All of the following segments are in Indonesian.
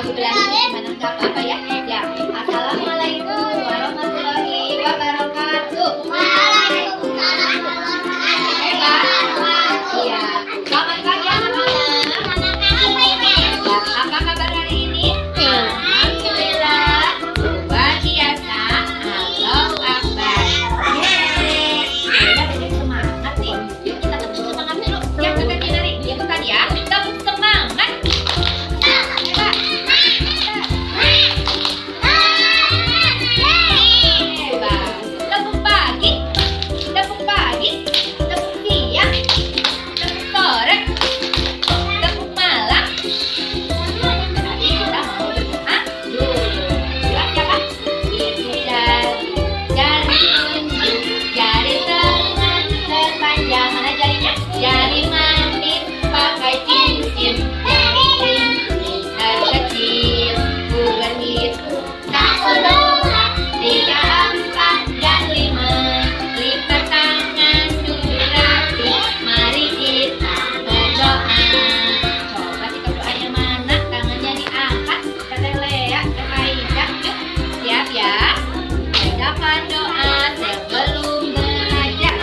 Ibu bilangin gimana? Gak apa-apa ya. Ya, assalamualaikum warahmatullahi wabarakatuh. Waalaikumsalam warahmatullahi wabarakatuh. Iya. Selamat pagi anak-anak. Ya, apa kabar hari ini? Alhamdulillah. Luar biasa. Allahu Akbar. Yeay. Udah jadi semangat nih. Yuk kita tepuk semangat dulu. Ya, kakak Kinari. Ikutan ya. Tepuk semangat. Jari manis pakai cincin, besar kecil, bukan itu. 1, 2, 3, 4, dan 5. Lipat tangan dulu rapi, mari kita berdoa. Coba kita doanya mana? Tangannya diangkat. Teteh Lea, Teh Aida, yuk siap ya. Bacakan doa sebelum belajar.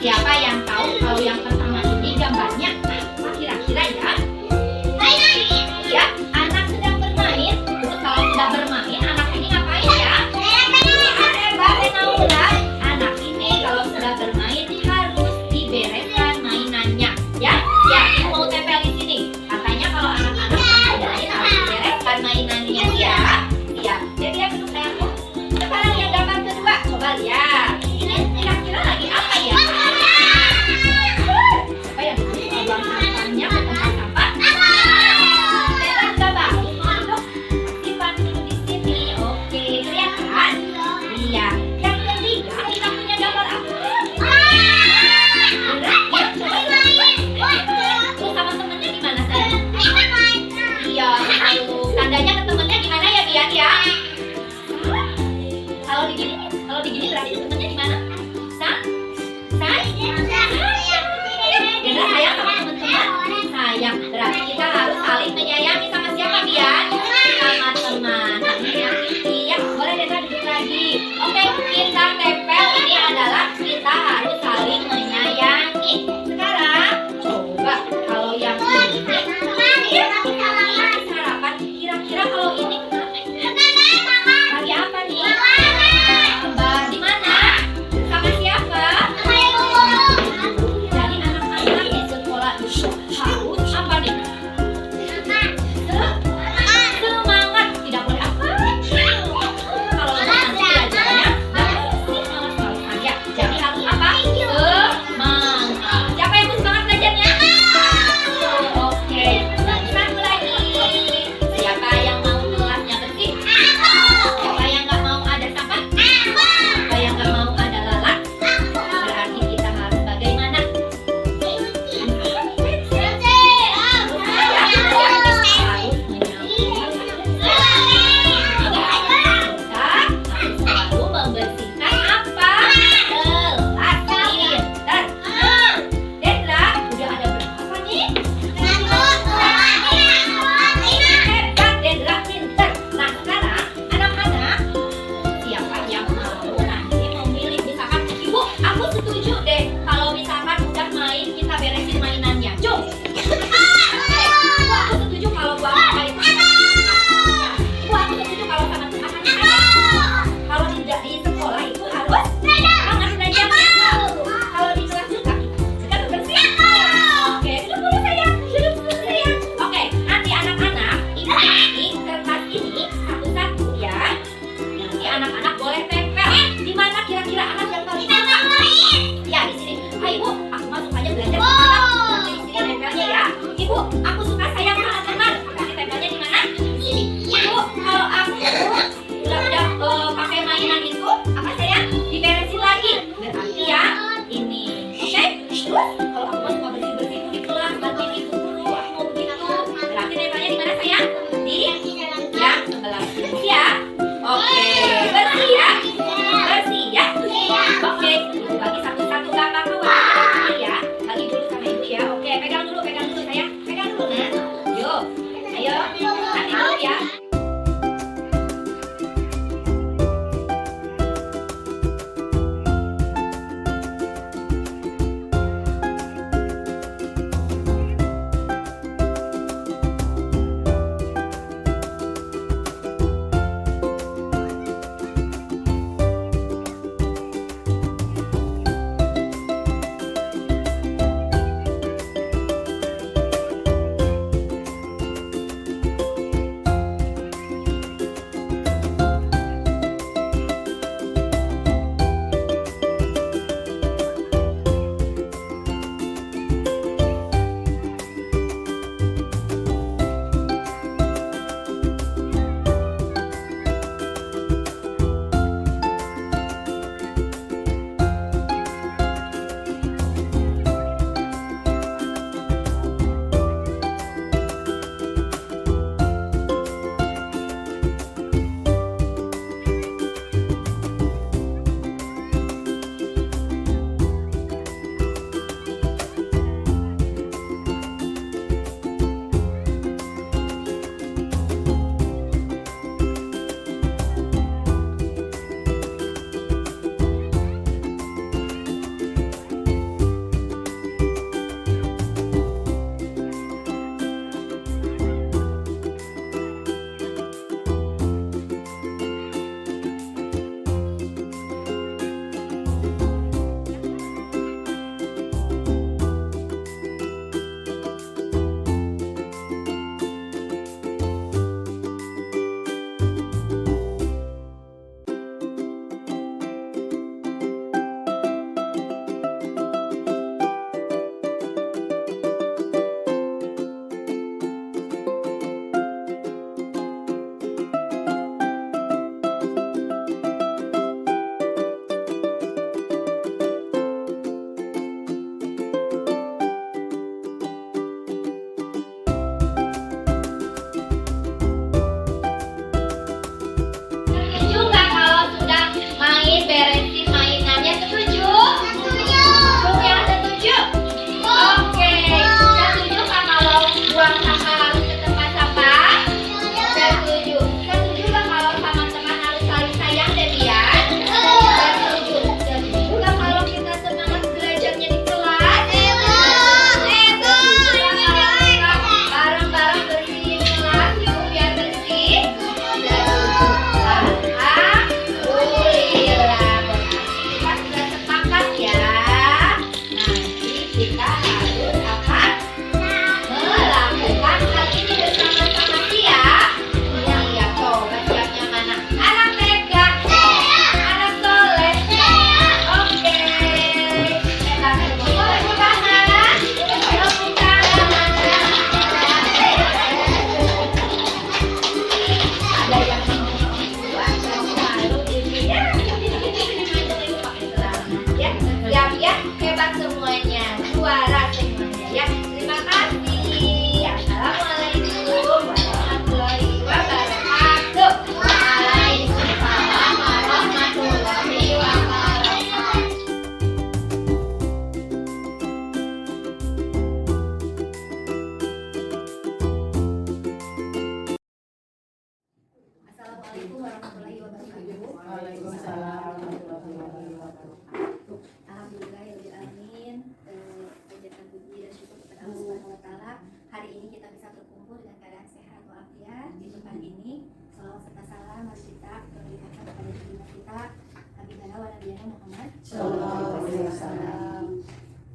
Siapa yang tahu kalau yang pertama ini gambarnya apa kira-kira ya? Ya, anak sedang bermain. Terus kalau sudah bermain, anak ini ngapain ya? Anak ini kalau sudah bermain harus dibereskan mainannya. Ya, mau tempel di sini. Katanya kalau anak-anak bermain harus dibereskan mainannya ya. Iya, jadi yang duduk sayangku. Sekarang yang gambar kedua, coba lihat. Ini kira-kira lagi apa ya? Tandanya ke temennya gimana ya Bian ya? Kalau digini berarti temennya di mana? Kita sayang sama teman-teman. Sayang berarti kita harus saling menyayangi sama siapa Bian? Sama teman. Iya, boleh Dena duduk lagi. Oke, kita tempel ini adalah kita harus saling menyayangi. Sekarang coba kalau yang ini sarapan. Kira-kira kalau ini lagi apa nih? Kembar di mana? Sama siapa? Jadi anak-anak di sekolah itu harus apa nih? kira-kira anak yang paling pintar? Ya, di sini. Ayo Ibu, aku masuk aja belajar. Nanti di sini tempelnya ya. Ibu, aku suka sayang teman-teman. Kasih tempelnya di mana? Di sini. Ibu, kalau aku udah pakai mainan itu, apa sayang? Diberesin lagi. Berarti ya ini. Oke? Terus kalau aku mau bersih-bersih di kelas, bantuin ibu dulu. Aku mau begitu. Berarti tempelnya di mana sayang? Di yang sebelah sini ya. Oke, bersih ya. Bersih ya. Oke, ibu bagi satu-satu gambar kawan ya. Bagi dulu sama ibu ya. Oke, pegang dulu sayang. Pegang dulu nah. Yuk, ayo. Nanti dulu ya.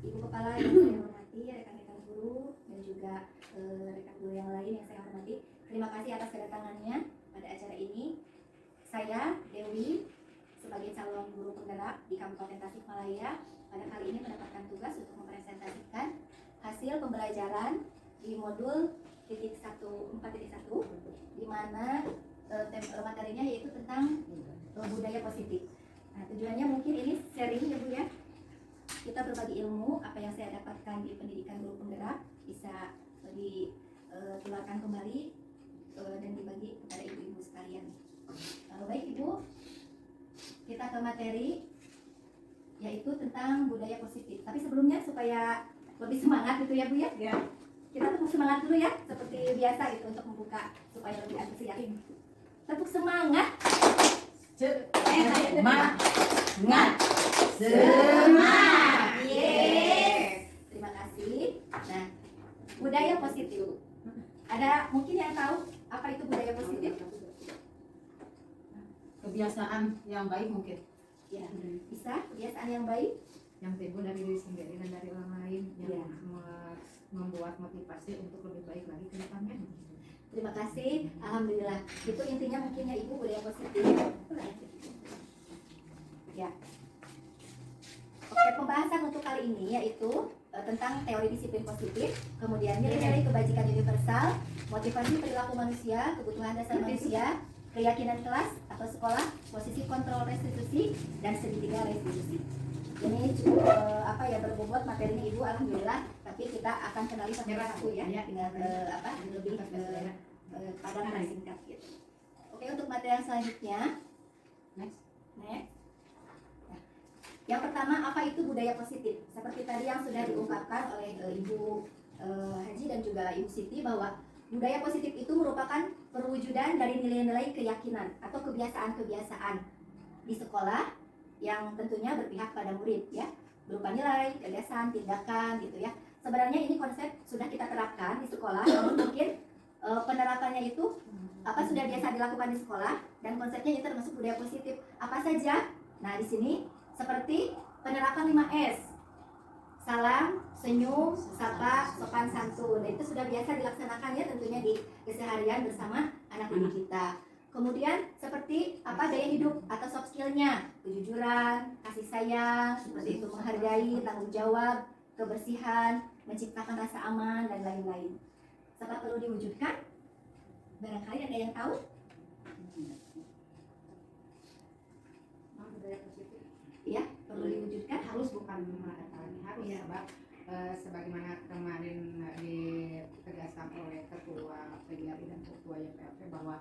Ibu Kepala yang saya hormati, rekan-rekan guru dan juga rekan guru yang lain yang saya hormati, terima kasih atas kedatangannya pada acara ini. Saya Dewi sebagai calon guru penggerak di Kabupaten Tasikmalaya pada kali ini mendapatkan tugas untuk mempresentasikan hasil pembelajaran di modul 4.1 di mana materinya yaitu tentang budaya positif. Nah, tujuannya mungkin ini sharing ya Bu ya. Kita berbagi ilmu apa yang saya dapatkan di pendidikan guru penggerak bisa ditularkan kembali dan dibagi kepada ibu-ibu sekalian. Baik Ibu, kita ke materi yaitu tentang budaya positif. Tapi sebelumnya supaya lebih semangat gitu ya Bu ya. Ya. Kita tepuk semangat dulu ya, seperti biasa gitu untuk membuka supaya lebih antusias. Tepuk semangat. Semangat. Yes. Terima kasih. Nah, budaya positif. Ada mungkin yang tahu apa itu budaya positif? Kebiasaan yang baik mungkin. Ya, bisa kebiasaan yang baik. Yang timbul dari diri sendiri dan dari orang lain yang Ya. membuat motivasi untuk lebih baik lagi ke depannya. Terima kasih. Alhamdulillah. Itu intinya mungkin ya Ibu budaya positif. Ya. Oke, pembahasan untuk kali ini yaitu tentang teori disiplin positif, kemudian nilai-nilai kebajikan universal, motivasi perilaku manusia, kebutuhan dasar manusia, keyakinan kelas atau sekolah, posisi kontrol restitusi, dan segitiga restitusi. Ini cukup berbobot materinya Ibu, alhamdulillah. Tapi kita akan kenali satu ya dengan lebih padat dan singkat gitu. Oke, untuk materi yang selanjutnya, next. Nah, yang pertama, apa itu budaya positif? Seperti tadi yang sudah diungkapkan oleh Ibu Haji dan juga Ibu Siti bahwa budaya positif itu merupakan perwujudan dari nilai-nilai keyakinan atau kebiasaan-kebiasaan di sekolah yang tentunya berpihak pada murid ya, berupa nilai, gagasan, tindakan gitu ya. Sebenarnya ini konsep sudah kita terapkan di sekolah, namun mungkin penerapannya itu sudah biasa dilakukan di sekolah dan konsepnya itu termasuk budaya positif. Apa saja? Nah, di sini seperti penerapan 5S. Salam, senyum, sapa, sopan santun. Dan itu sudah biasa dilaksanakan ya tentunya di keseharian bersama anak didik kita. Kemudian seperti gaya hidup atau soft skill-nya, kejujuran, kasih sayang, seperti itu, menghargai, tanggung jawab, kebersihan, menciptakan rasa aman dan lain-lain. Sangat perlu diwujudkan. Barangkali ada yang tahu? Budaya positif Iya, perlu diwujudkan. harus bukan mengatakan harus Iya. sebab sebagaimana kemarin ditegaskan oleh ketua PGRI dan ketua YPLP bahwa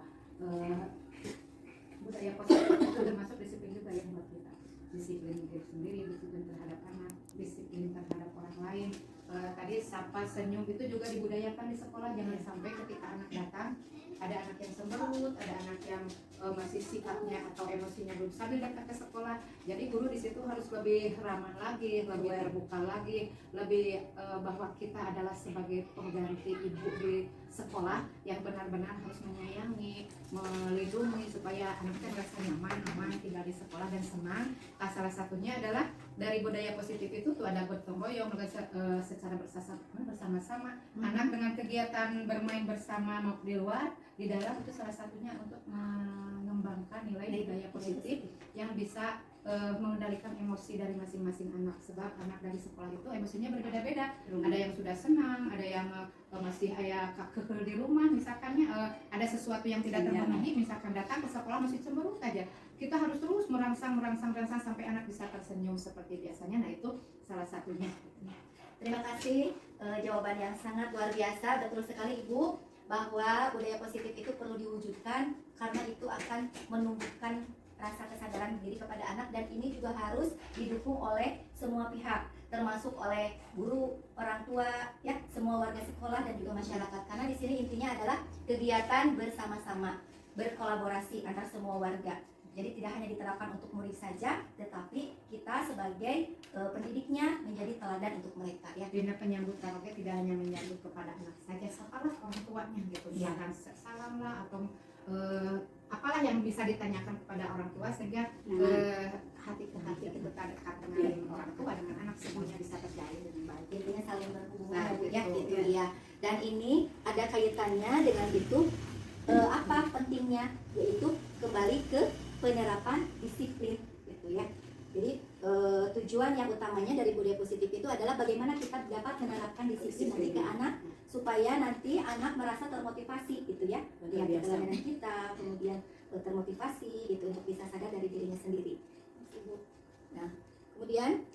budaya positif itu termasuk disiplin juga yang buat kita, disiplin diri sendiri, disiplin terhadap anak, disiplin terhadap orang lain. Tadi sapa senyum itu juga dibudayakan di sekolah, jangan sampai ketika anak datang ada anak yang cemberut, ada anak yang masih sikapnya atau emosinya belum stabil datang ke sekolah. Jadi guru di situ harus lebih ramah lagi, lebih terbuka lagi, lebih bahwa kita adalah sebagai pengganti ibu di sekolah yang benar-benar harus menyayangi, melindungi supaya anaknya merasa nyaman, aman tinggal di sekolah dan senang. Salah satunya adalah dari budaya positif itu tuh ada gotong royong secara bersama-sama. Anak dengan kegiatan bermain bersama mau di luar, di dalam itu salah satunya untuk mengembangkan nilai budaya positif yang bisa mengendalikan emosi dari masing-masing anak. Sebab anak dari sekolah itu emosinya berbeda-beda. Ada yang sudah senang, ada yang masih kekeh di rumah misalkannya, ada sesuatu yang tidak terpenuhi, misalkan datang ke sekolah masih cemberut aja. Kita harus terus merangsang sampai anak bisa tersenyum seperti biasanya. Nah, itu salah satunya. Terima kasih, jawaban yang sangat luar biasa. Betul sekali Ibu, bahwa budaya positif itu perlu diwujudkan karena itu akan menumbuhkan rasa kesadaran diri kepada anak, dan ini juga harus didukung oleh semua pihak, termasuk oleh guru, orang tua, ya, semua warga sekolah dan juga masyarakat. Karena di sini intinya adalah kegiatan bersama-sama, berkolaborasi antar semua warga. Jadi tidak hanya diterapkan untuk murid saja, tetapi kita sebagai pendidiknya menjadi teladan untuk mereka. Ya. Dina penyambutan oke tidak hanya menyambut kepada anak saja, sapalah orang tuanya gitu. Ya. Jangan salam lah atau apalah yang bisa ditanyakan kepada orang tua sehingga hati ke hati kita dekat dengan orang tua, dengan anak, semuanya bisa terjalin dengan baik. Intinya saling berhubungan Nah, ya, gitu. gitu ya. Dan ini ada kaitannya dengan itu, apa pentingnya, yaitu kembali ke penerapan disiplin tujuan yang utamanya dari budaya positif itu adalah bagaimana kita dapat menerapkan disiplin nanti ke anak supaya nanti anak merasa termotivasi gitu ya, lihat keteladanan kita, kemudian termotivasi gitu untuk bisa sadar dari dirinya sendiri. Nah, kemudian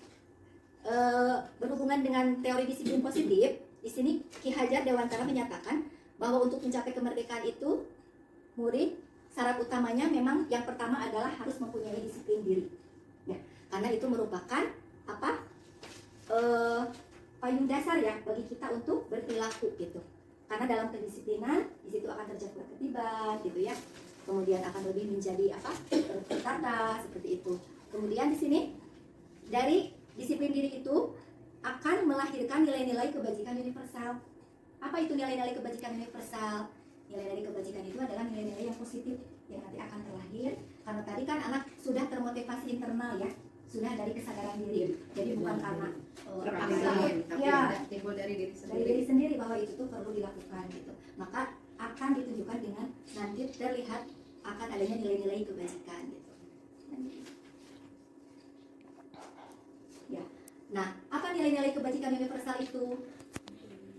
berhubungan dengan teori disiplin positif, di sini Ki Hajar Dewantara menyatakan bahwa untuk mencapai kemerdekaan itu murid syarat utamanya memang yang pertama adalah harus mempunyai disiplin diri. Ya, karena itu merupakan apa? Payung dasar ya bagi kita untuk berperilaku gitu. Karena dalam kedisiplinan di situ akan terjadi ketertiban gitu ya. Kemudian akan lebih menjadi apa? Tertata seperti itu. Kemudian di sini dari disiplin diri itu akan melahirkan nilai-nilai kebajikan universal. Apa itu nilai-nilai kebajikan universal? Nilai-nilai kebajikan itu adalah nilai-nilai yang positif yang nanti akan terlahir karena tadi kan anak sudah termotivasi internal ya, sudah dari kesadaran diri. Jadi bukan karena terpaksa ya, timbul dari diri dari diri sendiri bahwa itu tuh perlu dilakukan gitu. Maka akan ditunjukkan dengan nanti terlihat akan adanya nilai-nilai kebajikan gitu. Ya. Nah, apa nilai-nilai kebajikan universal itu?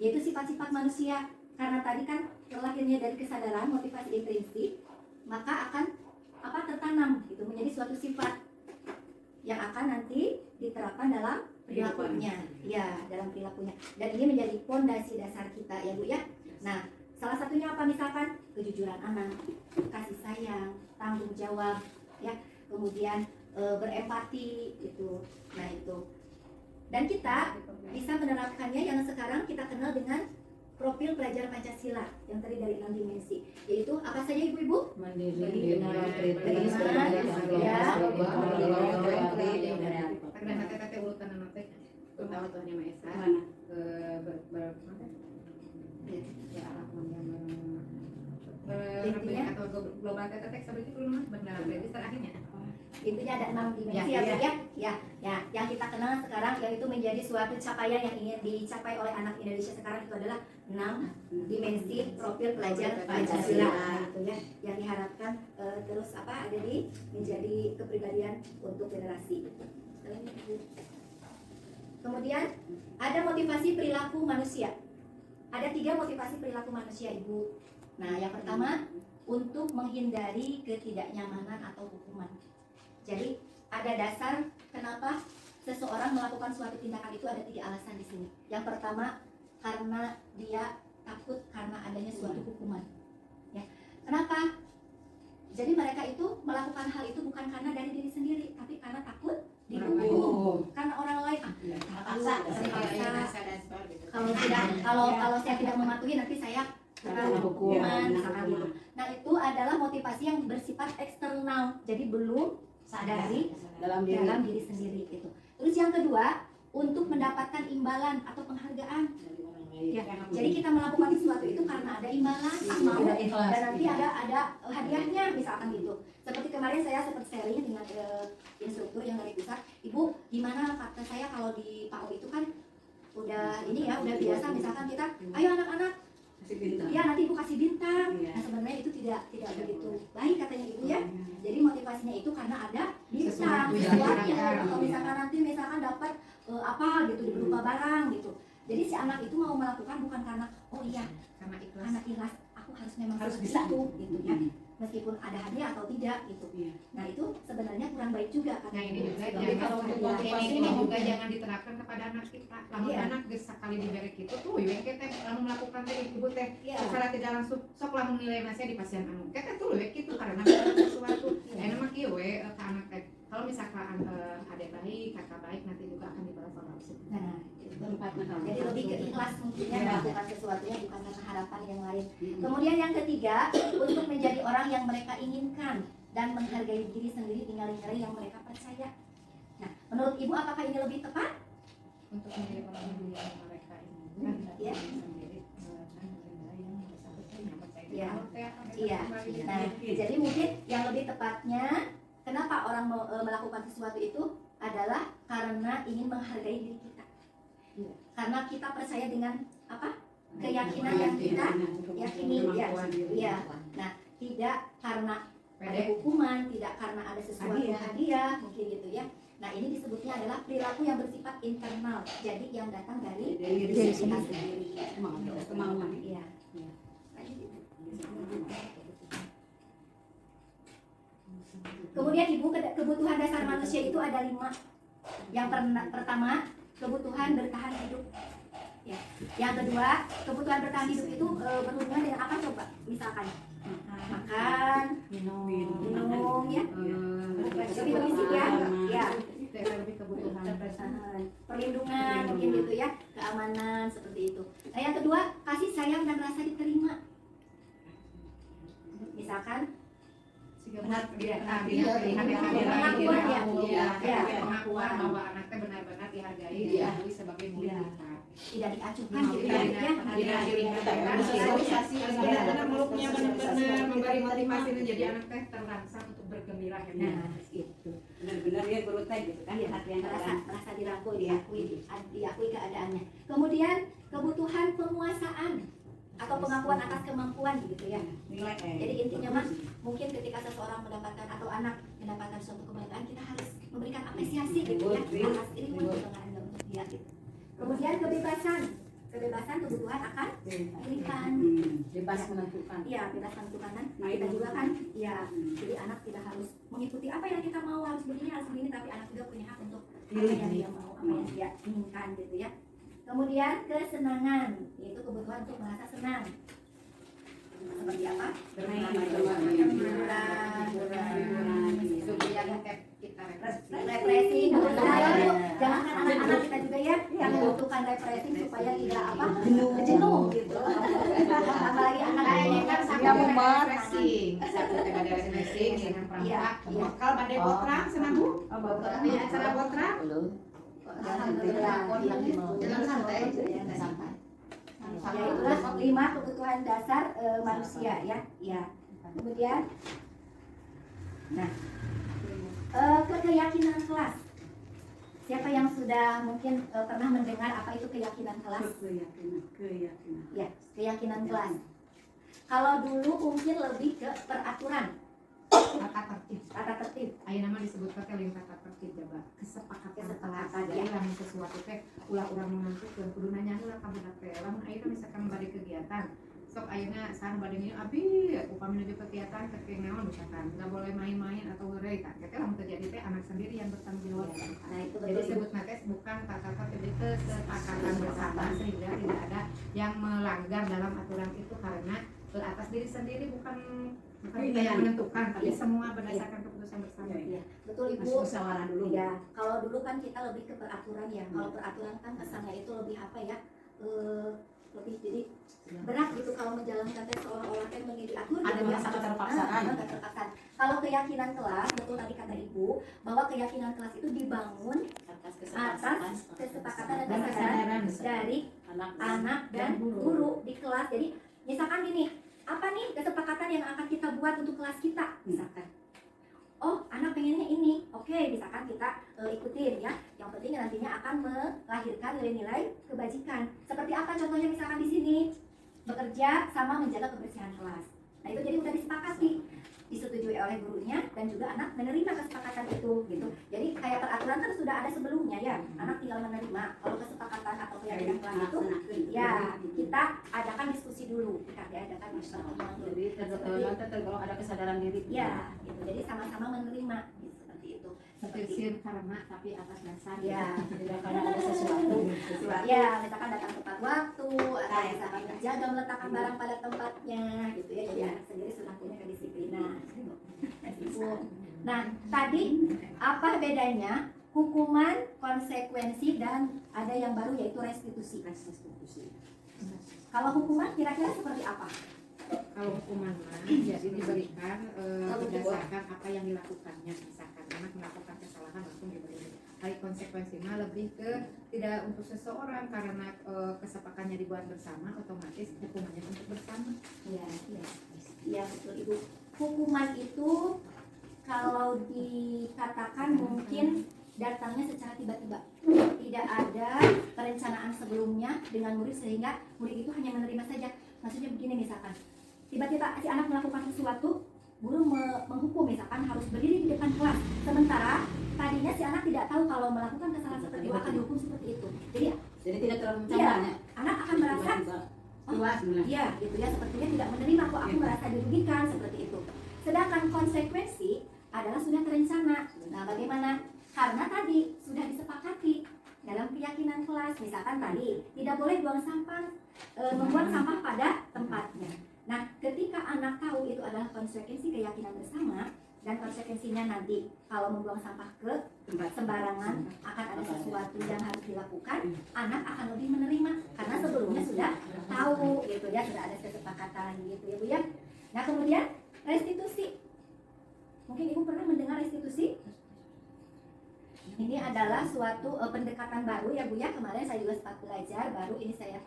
Yaitu sifat-sifat manusia. Karena tadi kan terlahirnya dari kesadaran, motivasi intrinsik, maka akan apa tertanam gitu menjadi suatu sifat yang akan nanti diterapkan dalam perilakunya. Ya, dalam perilakunya. Dan ini menjadi fondasi dasar kita ya, Bu ya. Nah, salah satunya apa misalkan kejujuran anak, kasih sayang, tanggung jawab, ya, kemudian berempati gitu. Nah, itu. Dan kita bisa menerapkannya yang sekarang kita kenal dengan profil pelajar Pancasila yang tadi dari 6 dimensi, yaitu apa saja ibu-ibu? Mandiri, kritis, ya, karena hati-hati urutan anak teh tahu Tuhan Yang Maha Esa ya Intinya? atau global teh seperti itu mah benar kritis terakhirnya Intinya ada 6 dimensi Ya, ya, Bu, ya. Ya, yang kita kenal sekarang yang itu menjadi suatu capaian yang ingin dicapai oleh anak Indonesia sekarang itu adalah 6 dimensi profil pelajar Pancasila gitu ya, yang diharapkan terus apa ada di menjadi kepribadian untuk generasi. Kemudian ada motivasi perilaku manusia. Ada 3 motivasi perilaku manusia, Ibu. Nah, yang pertama untuk menghindari ketidaknyamanan atau hukuman. Jadi ada dasar kenapa seseorang melakukan suatu tindakan itu, ada 3 alasan di sini. Yang pertama karena dia takut karena adanya suatu hukuman. Ya, kenapa? Jadi mereka itu melakukan hal itu bukan karena dari diri sendiri, tapi karena takut dihukum. Karena orang lain terpaksa. Kalau saya tidak mematuhi nanti saya kena hukuman, misalkan gitu. Nah, itu adalah motivasi yang bersifat eksternal. Jadi belum sadari dalam diri sendiri itu. Terus yang kedua, untuk mendapatkan imbalan atau penghargaan. Ya, jadi kita melakukan sesuatu itu karena ada imbalan, mau, dan nanti ada hadiahnya misalkan gitu. Seperti kemarin saya sempat sharing dengan instruktur yang dari pusat, Ibu, gimana kata saya kalau di PAO itu kan udah ini ya, udah biasa misalkan kita, ayo anak-anak, ya nanti Ibu kasih bintang. Nah, sebenarnya itu tidak begitu baik katanya Ibu ya. Jadi motivasinya itu karena ada bintang sesuatu, atau misalkan nanti dapat apa gitu berupa barang gitu. Jadi si anak itu mau melakukan bukan karena oh iya karena ikhlas, anak ikhlas, aku memang harus bisa itu gitu ya. Meskipun ada hadiah atau tidak gitu. Nah, itu sebenarnya kurang baik juga Nah katanya. ini juga Jadi kalau motivasi ini juga jangan diterapkan kepada anak kita. Lamun anak geus sakali diberi kitu tuh yueun teh lamun melakukan teh ibu teh secara tidak langsung sok lamun nilai nasinya di pasien anu. Kita tuh yueun kitu karena sesuatu. Aya mah kieu we ka anak teh. Kalau misalkan adik baik, kakak baik nanti juga akan dibalas orang langsung. Nah, jadi lebih ke ikhlas mungkin ya melakukan sesuatunya bukan karena harapan yang lain. Kemudian yang ketiga, untuk menjadi orang yang mereka inginkan dan menghargai diri sendiri dengan nilai yang mereka percaya. Nah, menurut Ibu apakah ini lebih tepat? Untuk menjadi orang yang mereka inginkan Ya. sendiri dan nilai yang mereka percaya. Iya. Iya. Nah, jadi mungkin yang lebih tepatnya kenapa orang melakukan sesuatu itu adalah karena ingin menghargai diri kita. Karena kita percaya dengan apa? Keyakinan yang kita yakini ya. Iya. Nah, tidak karena ada hukuman, tidak karena ada sesuatu hadiah mungkin gitu ya. Nah, ini disebutnya adalah perilaku yang bersifat internal. Jadi yang datang dari Dari diri diri kita sendiri. sendiri. Kemauan. Iya. Iya. Kemudian Ibu, kebutuhan dasar manusia itu ada 5. Yang pertama, kebutuhan bertahan hidup. Ya. Yang kedua, kebutuhan bertahan hidup itu berhubungan dengan apa coba? Misalkan makan, minum, ya. Lebih fisik ya. Ya. Lebih kebutuhan Perlindungan mungkin gitu ya, keamanan seperti itu. Nah, yang kedua, kasih sayang dan rasa diterima. Misalkan pengakuan bahwa anaknya benar-benar dihargai dan diakui sebagai murid kita. Tidak diacuhkan gitu ya. Sosialisasi benar-benar meluknya benar-benar memberi motivasi menjadi anak teh terangsang untuk bergembira. Nah, itu. Benar-benar dia berutai gitu kan. Merasa dirangkul, diakui keadaannya. Kemudian kebutuhan penguasaan atau pengakuan atas kemampuan gitu ya. Jadi intinya mah mungkin ketika seseorang mendapatkan atau anak mendapatkan suatu kebanggaan, kita harus memberikan apresiasi gitu ya atas ini pun kebanggaan untuk dia gitu. Kemudian kebebasan kebutuhan akan pilihan. Bebas menentukan. Iya, bebas menentukan kan. Kita juga kan, ya. Jadi anak tidak harus mengikuti apa yang kita mau, harus begini, tapi anak juga punya hak untuk apa yang dia mau, apa yang dia inginkan gitu ya. Kemudian kesenangan, yaitu kebutuhan untuk merasa senang. Seperti apa? Refreshing. Jangankan anak-anak kita juga ya yang membutuhkan refreshing supaya tidak apa jenuh gitu. Apalagi anak ini kan Yang refreshing, satu tema refreshing dengan perangkat bakal badai botrang senang Bu. Acara botrang. Jangan santai. Ya itulah 5 kebutuhan dasar manusia ya. Ya. Kemudian, nah, keyakinan kelas. Siapa yang sudah mungkin pernah mendengar apa itu keyakinan kelas? Keyakinan. Ya, keyakinan kelas. Kalau dulu mungkin lebih ke peraturan, tata tertib. Ayo nama disebut pakai link tata tertib coba kesepakatan Kesepakatan, jadi ya. lamun sesuatu teh ulah urang menentukeun kudu nanya heula ka budak teh lamun ayeuna misalkan bade kegiatan sok ayeuna sahan bade ngieu abi upami nuju kegiatan teh naon misalkan enggak boleh main-main atau geureuy tah teh lamun terjadi teh anak sendiri yang bertanggung jawab. Nah, itu Jadi betul. sebut tes bukan tata tertib itu kesepakatan bersama sehingga tidak ada yang melanggar dalam aturan itu karena atas diri sendiri bukan kita yang menentukan tapi semua berdasarkan keputusan bersama. Ya, betul Ibu. Musyawarah dulu. Ya, kalau dulu kan kita lebih ke peraturan ya. Kalau peraturan kan kesannya itu lebih apa ya? Lebih jadi berat gitu kalau menjalankan tes seolah-olah kan diatur. Ada merasa keterpaksaan. Keterpaksaan. Kalau keyakinan kelas, betul tadi kata Ibu, bahwa keyakinan kelas itu dibangun atas kesepakatan dan kesadaran dari anak dan guru di kelas. Jadi misalkan gini, apa nih kesepakatan yang akan kita buat untuk kelas kita? Misalkan, oh anak pengennya ini, oke, misalkan kita ikutin ya. Yang penting nantinya akan melahirkan nilai-nilai kebajikan. Seperti apa contohnya misalkan di sini, bekerja sama menjaga kebersihan kelas. Nah itu jadi udah disepakati, disetujui oleh gurunya dan juga anak menerima kesepakatan itu gitu. Jadi kayak peraturan kan sudah ada sebelumnya ya, anak tinggal menerima. Kalau kesepakatan atau keyakinan kelas itu, ya kita adakan diskusi dulu, kita adakan pertemuan dulu. Jadi tergolong ada kesadaran diri. Ya, gitu. Jadi sama-sama menerima gitu, seperti itu. Tersier karena tapi atas dasar Ya, Tidak karena ada sesuatu. ya misalkan datang tepat waktu atau misalkan menjaga meletakkan barang pada tempatnya gitu ya. Jadi anak sendiri sudah punya kedisiplinan. Nah, tadi apa bedanya hukuman, konsekuensi, dan ada yang baru yaitu restitusi. Kalau hukuman kira-kira seperti apa? kalau hukuman mah jadi diberikan berdasarkan apa yang dilakukannya. Misalkan anak melakukan kesalahan langsung diberi. Hari konsekuensi mah lebih ke tidak untuk seseorang karena kesepakatannya dibuat bersama, otomatis hukumannya untuk bersama. Ya betul Ibu. Hukuman itu kalau dikatakan mungkin datangnya secara tiba-tiba, tidak ada perencanaan sebelumnya dengan murid sehingga murid itu hanya menerima saja. Maksudnya begini, misalkan tiba-tiba si anak melakukan sesuatu guru menghukum, misalkan harus berdiri di depan kelas, sementara tadinya si anak tidak tahu kalau melakukan kesalahan seperti itu akan dihukum seperti itu. Jadi tidak terlalu Iya, mencandanya. anak akan merasa Luas sebenarnya. iya gitu ya, sepertinya tidak menerima kok, aku merasa dirugikan seperti itu. Sedangkan konsekuensi adalah sudah terencana. Nah, bagaimana? Karena tadi sudah disepakati dalam keyakinan kelas, misalkan tadi tidak boleh buang sampah, membuang sampah pada tempatnya. Nah, ketika anak tahu itu adalah konsekuensi keyakinan bersama dan konsekuensinya nanti kalau membuang sampah ke sembarangan akan ada sesuatu yang harus dilakukan, anak akan lebih menerima karena sebelumnya sudah tahu gitu ya, sudah ada kesepakatan gitu ya Bu ya. Nah, kemudian restitusi. Mungkin Ibu pernah mendengar restitusi? Ini adalah suatu pendekatan baru ya Bu ya. Kemarin saya juga sempat belajar, baru ini saya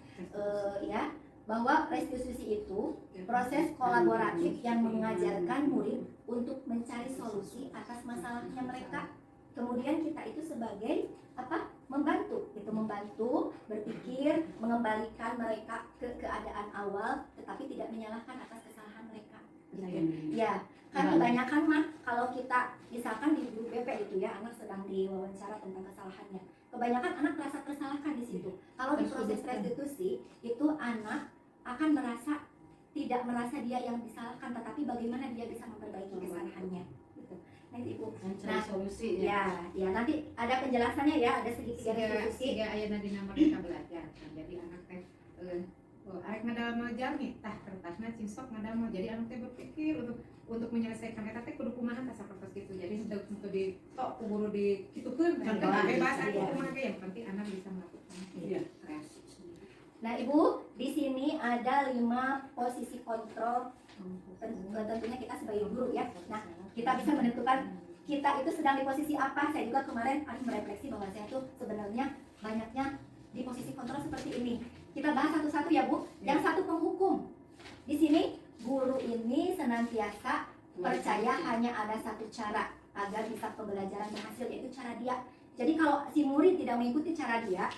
ya, bahwa restitusi itu proses kolaboratif yang mengajarkan murid untuk mencari solusi atas masalahnya mereka. Kemudian kita itu sebagai apa? Membantu, itu membantu berpikir, mengembalikan mereka ke keadaan awal, tetapi tidak menyalahkan atas kesalahan mereka. Ya, kan kebanyakan mah kalau kita misalkan di guru BP itu ya, anak sedang diwawancara tentang kesalahannya, kebanyakan anak merasa tersalahkan di situ. Kalau di proses restitusi itu anak akan merasa tidak merasa dia yang disalahkan, tetapi bagaimana dia bisa memperbaiki kesalahannya. Gitu. Nanti Ibu. Mencari solusi ya. Ya, nanti ada penjelasannya ya, ada segitiga restitusi. Siga aya dina merdeka belajar. Jadi anak teh arek ngadalem jami tah kertasna cing sok ngadalem. Jadi anak teh berpikir untuk menyelesaikan eta teh kudu kumaha tah sapertos kitu. Jadi sudah untuk di tok kuburu di kitukeun Contohan. bebas aku Iya. kumaha ge yang penting anak bisa melakukan. Iya. Nah Ibu, di sini ada 5 posisi kontrol. Tentunya kita sebagai guru ya. Nah, kita bisa menentukan kita itu sedang di posisi apa. Saya juga kemarin harus merefleksi bahwa saya tuh sebenarnya banyaknya di posisi kontrol seperti ini. Kita bahas satu-satu ya Bu. Yang satu penghukum. Di sini guru ini senantiasa percaya hanya ada satu cara agar bisa pembelajaran berhasil, yaitu cara dia. Jadi kalau si murid tidak mengikuti cara dia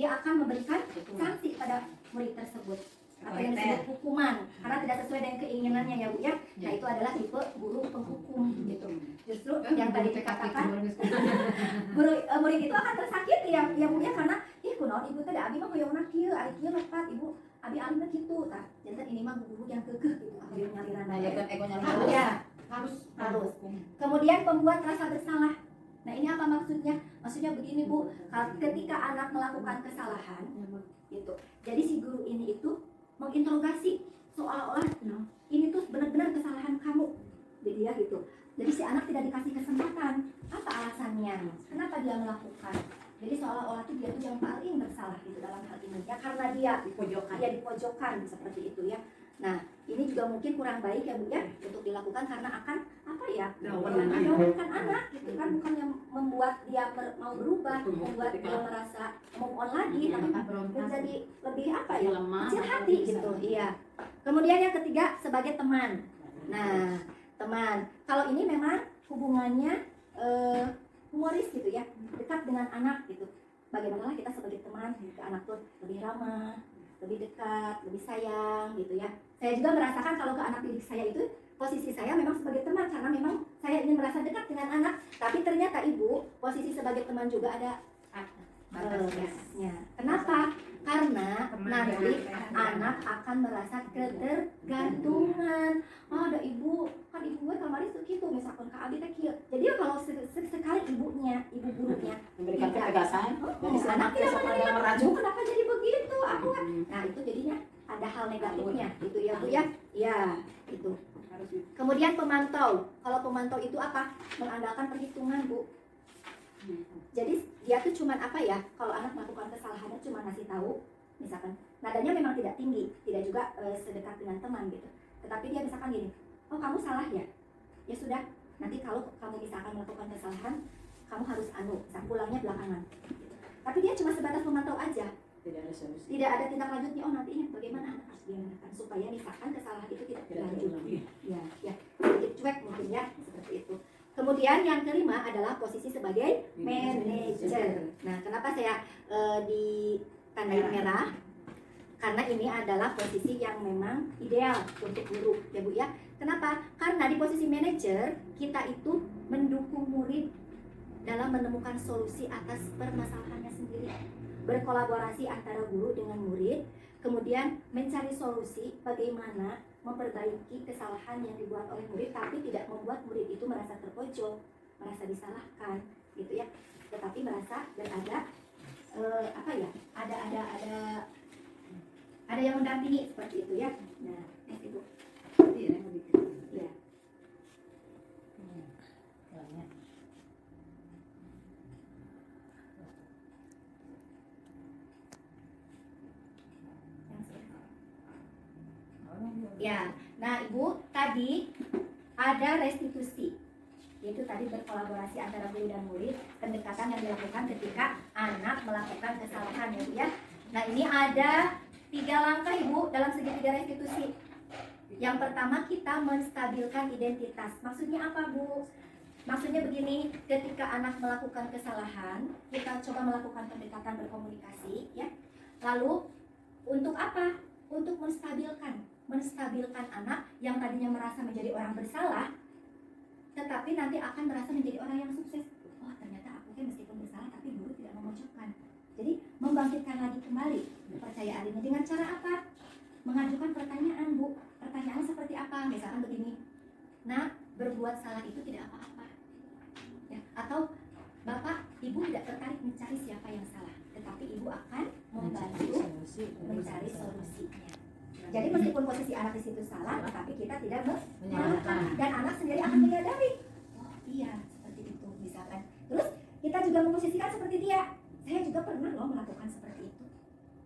akan memberikan sanksi pada murid tersebut atau yang disebut hukuman karena tidak sesuai dengan keinginannya ya Bu ya. Nah itu adalah tipe guru penghukum gitu. Justru yang tadi dikatakan murid itu akan tersakiti ya Bu ya, karena kunaon ibu teh abi mah hoyongna kieu ari kieu lepat ibu abi alina kitu tah. Janten ini mah guru yang kekeh gitu akhirnya nyaliran Ya kan ego nyari. ya harus. Kemudian pembuat rasa bersalah. Nah ini apa maksudnya? Maksudnya begini Bu, ketika anak melakukan kesalahan gitu, jadi si guru ini itu menginterogasi seolah-olah ini tuh benar-benar kesalahan kamu, jadi ya gitu. Jadi si anak tidak dikasih kesempatan, apa alasannya, kenapa dia melakukan. Jadi seolah-olah tuh dia tuh yang paling bersalah gitu dalam hal ini ya, karena dia dipojokkan seperti itu ya. Nah ini juga mungkin kurang baik ya Bu ya untuk dilakukan karena akan apa ya, menjauhkan anak gitu kan, bukan yang membuat dia mau berubah, membuat dia merasa move on lagi, tapi menjadi lebih apa ya, kecil hati gitu. Iya. Kemudian yang ketiga sebagai teman. Nah teman, kalau ini memang hubungannya humoris gitu ya, dekat dengan anak gitu. Bagaimana kita sebagai teman ke anak tuh lebih ramah, lebih dekat, lebih sayang gitu ya. Saya juga merasakan kalau ke anak didik saya itu posisi saya memang sebagai teman karena memang saya ingin merasa dekat dengan anak. Tapi ternyata Ibu posisi sebagai teman juga ada batasnya. Kenapa? Karena nanti anak akan merasa ketergantungan. Oh, ada ibu, kan ibu gue kemarin segitu, misalkan Kak Abi teh kieu. Jadi kalau sekali ibu gurunya Memberikan ketegasan. Jadi si anak anak tidak besok ada menerima, yang merajuk. kenapa jadi begitu? Aku kan. Nah, itu jadinya ada hal negatifnya gitu ya Bu ya. Ya, itu. Kemudian pemantau. Kalau pemantau itu apa? Mengandalkan perhitungan Bu. Jadi dia tuh cuman apa ya, kalau anak melakukan kesalahannya cuma ngasih tahu, misalkan nadanya memang tidak tinggi, tidak juga sedekat dengan teman gitu, tetapi dia misalkan gini, oh kamu salah ya, ya sudah, nanti kalau kamu misalkan melakukan kesalahan kamu harus misal pulangnya belakangan gitu. Tapi dia cuma sebatas memantau aja, Tidak ada solusi. tidak ada tindak lanjutnya. Oh nanti ini bagaimana anak harus diamankan supaya misalkan kesalahan itu tidak berlanjut, ya sedikit cuek mungkin ya, seperti itu. Kemudian yang kelima adalah posisi sebagai manajer. Nah, kenapa saya di tandai merah? Karena ini adalah posisi yang memang ideal untuk guru, ya Bu ya. Kenapa? Karena di posisi manajer, kita itu mendukung murid dalam menemukan solusi atas permasalahannya sendiri. Berkolaborasi antara guru dengan murid, kemudian mencari solusi bagaimana memperbaiki kesalahan yang dibuat oleh murid, tapi tidak membuat murid itu merasa terpojok, merasa disalahkan, gitu ya. Tetapi merasa berada ada yang mendampingi seperti itu ya. Nah, itu Iya, lebih ke situ. ya. Ya, nah Ibu, tadi ada restitusi, yaitu tadi berkolaborasi antara guru dan murid, pendekatan yang dilakukan ketika anak melakukan kesalahan ya Bu ya. Nah ini ada 3 langkah Ibu dalam segitiga restitusi. Yang pertama kita menstabilkan identitas. Maksudnya apa Bu? Maksudnya begini, ketika anak melakukan kesalahan, kita coba melakukan pendekatan berkomunikasi ya. Lalu untuk apa? Untuk menstabilkan anak yang tadinya merasa menjadi orang bersalah, tetapi nanti akan merasa menjadi orang yang sukses. Oh ternyata aku kan meskipun bersalah tapi guru tidak memojokkan. Jadi membangkitkan lagi kembali kepercayaan ini dengan cara apa? Mengajukan pertanyaan Bu. Pertanyaan seperti apa? Misalkan begini, nah berbuat salah itu tidak apa-apa ya. Atau Bapak, Ibu tidak tertarik mencari siapa yang salah, tetapi Ibu akan membantu mencari solusinya. Jadi meskipun posisi anak di situ salah, tetapi kita tidak menyalahkan dan anak sendiri akan menyadari, oh iya seperti itu misalkan. Terus kita juga memposisikan seperti dia, saya juga pernah loh melakukan seperti itu.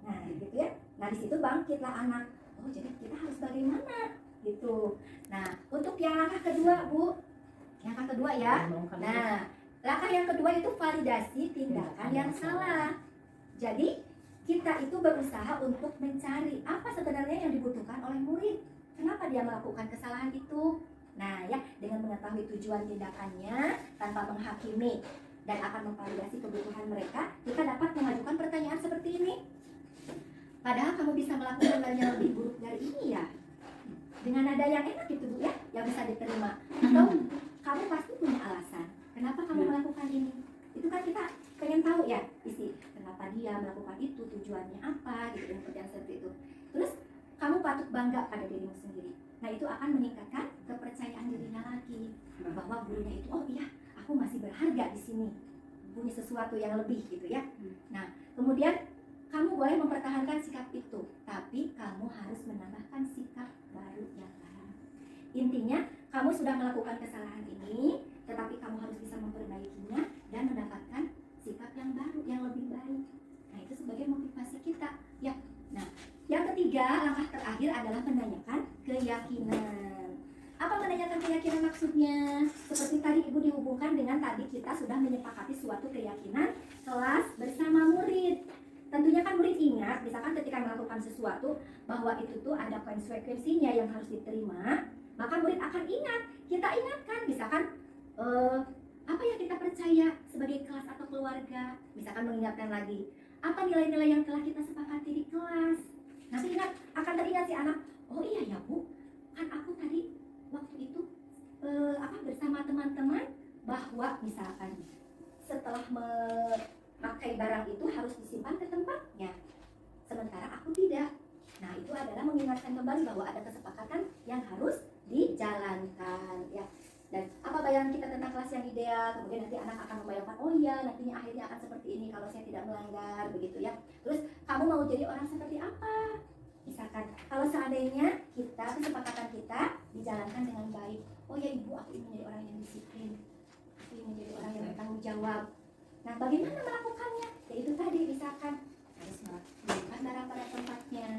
Nah gitu ya. Nah di situ bangkitlah anak. Oh jadi kita harus bagaimana gitu. Nah untuk yang langkah kedua Bu, langkah kedua ya. Nah langkah yang kedua itu validasi tindakan yang salah. Jadi kita itu berusaha untuk mencari apa sebenarnya yang dibutuhkan oleh murid. Kenapa dia melakukan kesalahan itu? Nah ya, dengan mengetahui tujuan tindakannya tanpa menghakimi dan akan memvalidasi kebutuhan mereka, kita dapat mengajukan pertanyaan seperti ini. Padahal kamu bisa melakukan hal yang lebih buruk dari ini ya. Dengan nada yang enak gitu Bu ya, yang bisa diterima. Atau kamu pasti punya alasan kenapa kamu melakukan ini. Itu kan kita pengen tahu ya isi kenapa dia melakukan itu, tujuannya apa gitu, dan pertanyaan seperti itu. Terus kamu patut bangga pada dirimu sendiri. Nah itu akan meningkatkan kepercayaan dirinya lagi bahwa gurunya itu oh iya aku masih berharga di sini, punya sesuatu yang lebih gitu ya. Nah kemudian kamu boleh mempertahankan sikap itu, tapi kamu harus menambahkan sikap baru yang lain. Intinya kamu sudah melakukan kesalahan ini, tetapi kamu harus bisa memperbaikinya dan mendapatkan sikap yang baru, yang lebih baik. Nah itu sebagai motivasi kita ya. Nah yang ketiga, langkah terakhir adalah menanyakan keyakinan. Apa menanyakan keyakinan maksudnya? Seperti tadi Ibu dihubungkan dengan tadi kita sudah menyepakati suatu keyakinan kelas bersama murid. Tentunya kan murid ingat, misalkan ketika melakukan sesuatu bahwa itu tuh ada konsekuensinya yang harus diterima, maka murid akan ingat. Kita ingatkan, misalkan apa yang kita percaya sebagai kelas atau keluarga. Misalkan mengingatkan lagi, apa nilai-nilai yang telah kita sepakati di kelas. Nanti ingat, akan teringat si anak, oh iya ya Bu, kan aku tadi waktu itu bersama teman-teman bahwa misalkan setelah memakai barang itu harus disimpan ke tempatnya, sementara aku tidak. Nah itu adalah mengingatkan kembali bahwa ada kesepakatan yang harus dijalankan ya. Dan apa bayangan kita tentang kelas yang ideal, kemudian nanti anak akan membayangkan oh iya nantinya akhirnya akan seperti ini kalau saya tidak melanggar begitu ya. Terus kamu mau jadi orang seperti apa? Misalkan kalau seandainya kesepakatan kita dijalankan dengan baik, oh ya Ibu aku ingin menjadi orang yang disiplin, aku ingin menjadi orang yang bertanggung jawab. Nah bagaimana melakukannya? Ya itu tadi, misalkan harus melakukan barang pada tempatnya,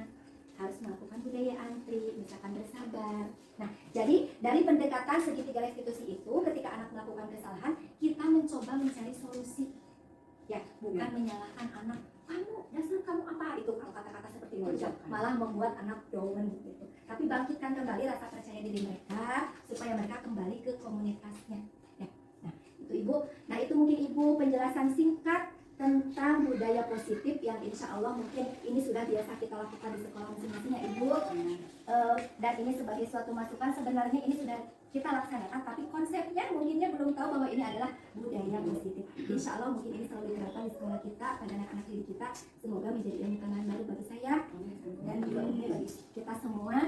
harus melakukan budaya antri, misalkan bersabar. Nah jadi dari pendekatan segitiga restitusi itu, ketika anak melakukan kesalahan, kita mencoba mencari solusi ya, bukan menyalahkan anak, dasar kamu apa, itu kalau kata-kata seperti itu malah membuat anak down gitu. Tapi bangkitkan kembali rasa percaya diri mereka supaya mereka kembali ke komunitasnya ya. Nah itu Ibu, nah itu mungkin Ibu penjelasan singkat tentang budaya positif yang insya Allah mungkin ini sudah biasa kita lakukan di sekolah masing-masing ya Ibu. Dan ini sebagai suatu masukan, sebenarnya ini sudah kita laksanakan, tapi konsepnya mungkinnya belum tahu bahwa ini adalah budaya positif. Insya Allah mungkin ini selalu diterapkan di sekolah kita pada anak-anak didik kita. Semoga menjadi ilmu tambahan baru bagi saya dan juga umumnya bagi kita semua.